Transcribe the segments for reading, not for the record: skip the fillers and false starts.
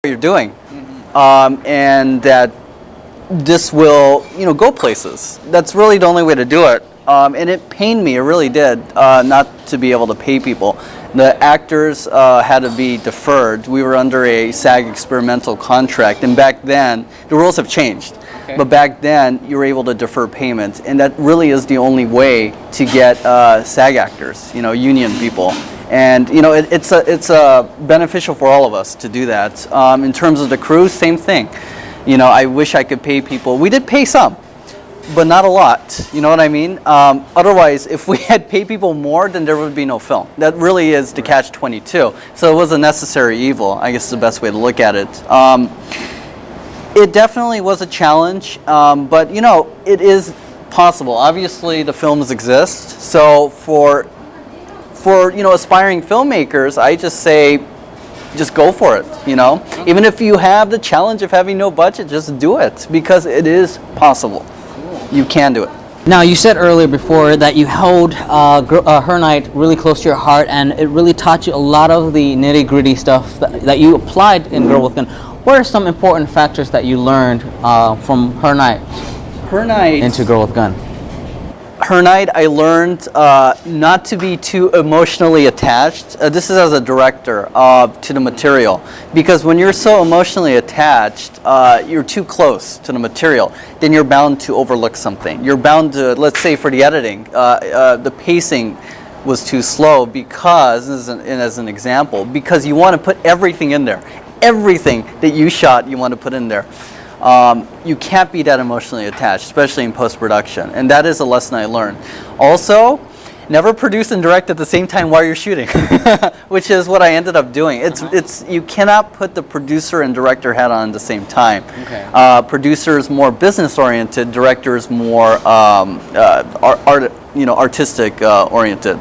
you're doing, and that this will, go places. That's really the only way to do it. And it pained me, it really did, not to be able to pay people. The actors had to be deferred. We were under a SAG experimental contract, and back then, the rules have changed. Okay. But back then, you were able to defer payments, and that really is the only way to get SAG actors, union people. And it's beneficial for all of us to do that. In terms of the crew, same thing. I wish I could pay people. We did pay some, but not a lot. You know what I mean? Otherwise, if we had paid people more, then there would be no film. That really is the catch-22. So it was a necessary evil, I guess is the best way to look at it. It definitely was a challenge, but it is possible. Obviously, the films exist. So for aspiring filmmakers, I just say, just go for it, Even if you have the challenge of having no budget, just do it, because it is possible. You can do it. Now, you said earlier before that you held Her Night really close to your heart, and it really taught you a lot of the nitty-gritty stuff that you applied in Girl with Gun. What are some important factors that you learned from Her Night into Girl with Gun? Her Night, I learned not to be too emotionally attached. This is as a director to the material, because when you're so emotionally attached, you're too close to the material. Then you're bound to overlook something. You're bound to, let's say, for the editing, the pacing was too slow because, as an example, because you want to put everything in there. Everything that you shot, you want to put in there. You can't be that emotionally attached, especially in post-production, and that is a lesson I learned. Also, never produce and direct at the same time while you're shooting, which is what I ended up doing. It's you cannot put the producer and director hat on at the same time. Okay. Producer is more business-oriented, director is more artistic oriented.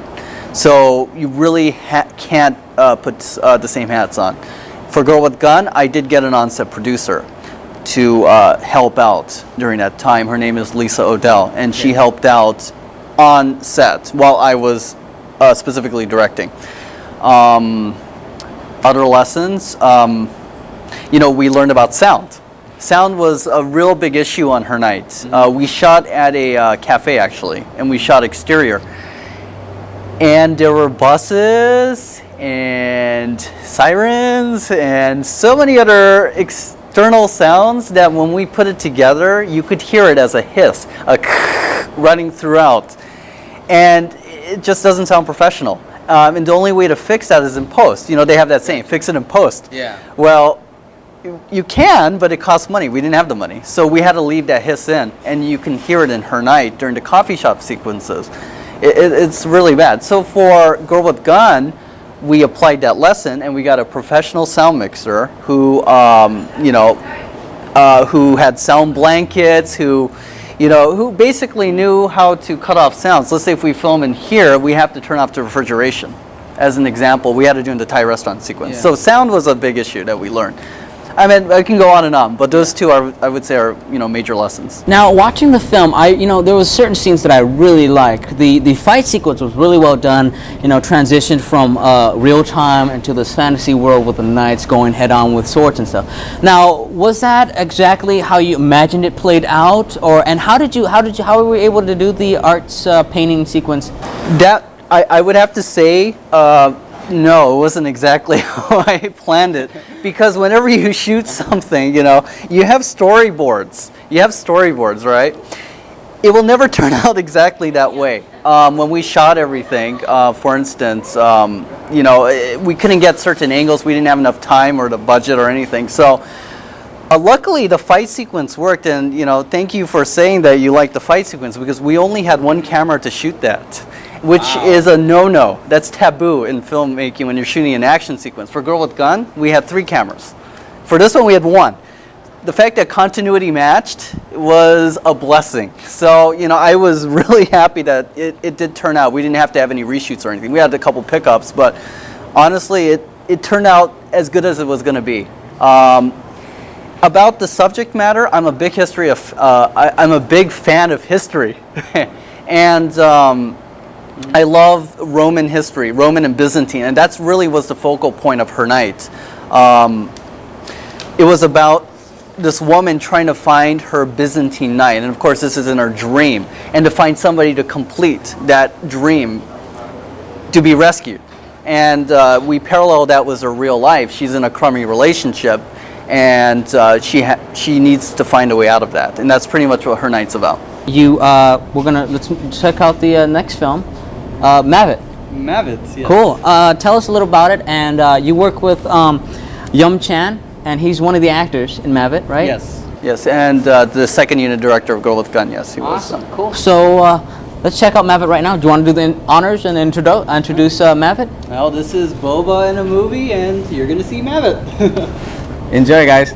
So you really can't put the same hats on. For Girl with Gun, I did get an on-set producer to help out during that time. Her name is Lisa Odell, and she helped out on set while I was specifically directing. Other lessons, we learned about sound. Sound was a real big issue on Her Night. We shot at a cafe, actually, and we shot exterior. And there were buses and sirens and so many other external sounds that when we put it together, you could hear it as a hiss, a running throughout. And it just doesn't sound professional. And the only way to fix that is in post. They have that saying, fix it in post. Yeah. Well, you can, but it costs money. We didn't have the money. So we had to leave that hiss in, and you can hear it in Her Night during the coffee shop sequences. It's really bad. So for Girl with Gun, we applied that lesson, and we got a professional sound mixer who had sound blankets, who basically knew how to cut off sounds. Let's say if we film in here, we have to turn off the refrigeration. As an example, we had to do in the Thai restaurant sequence. Yeah. So sound was a big issue that we learned. I mean, I can go on and on, but those two I would say are major lessons. Now, watching the film, there was certain scenes that I really liked. The fight sequence was really well done. Transitioned from real time into this fantasy world with the knights going head on with swords and stuff. Now, was that exactly how you imagined it played out, and how were we able to do the arts painting sequence? That I would have to say. No, it wasn't exactly how I planned it, because whenever you shoot something, you have storyboards. Right? It will never turn out exactly that way. When we shot everything, for instance, we couldn't get certain angles. We didn't have enough time or the budget or anything. So luckily, the fight sequence worked, and thank you for saying that you liked the fight sequence, because we only had one camera to shoot that. Which is a no-no. That's taboo in filmmaking when you're shooting an action sequence. For Girl with Gun, we had 3 cameras. For this one, we had 1. The fact that continuity matched was a blessing. So, I was really happy that it did turn out. We didn't have to have any reshoots or anything. We had a couple pickups, but honestly, it turned out as good as it was going to be. About the subject matter, I'm a big I'm a big fan of history, and I love Roman history, Roman and Byzantine, and that's really was the focal point of Her Night. it was about this woman trying to find her Byzantine knight, and of course this is in her dream, and to find somebody to complete that dream, to be rescued. And we parallel that with her real life. She's in a crummy relationship, and she needs to find a way out of that, and that's pretty much what her night's about. Let's check out the next film, Mavit. Mavit, yes. Cool. Tell us a little about it. And you work with Yum Chan, and he's one of the actors in Mavit, right? Yes, and the second unit director of Girl with Gun. Yes, he awesome. was. Cool. So let's check out Mavit right now. Do you want to do the honors and introduce Mavit? Well, this is Boba in a movie, and you're gonna see Mavit. Enjoy, guys.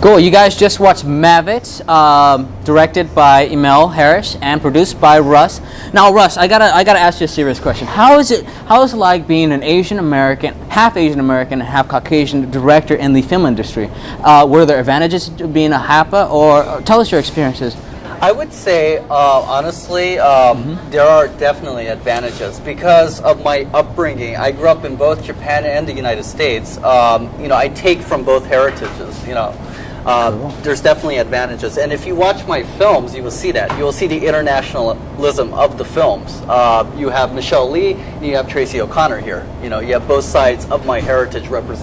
Cool. You guys just watched Mavit, directed by Emil Harris and produced by Russ. Now, Russ, I gotta ask you a serious question. How is it like being an Asian American, half and half Caucasian director in the film industry? Were there advantages to being a HAPA, or tell us your experiences? I would say, honestly, there are definitely advantages because of my upbringing. I grew up in both Japan and the United States. I take from both heritages. There's definitely advantages, and if you watch my films, you will see that. You will see the internationalism of the films. You have Michelle Lee, and you have Tracy O'Connor here. You have both sides of my heritage represented.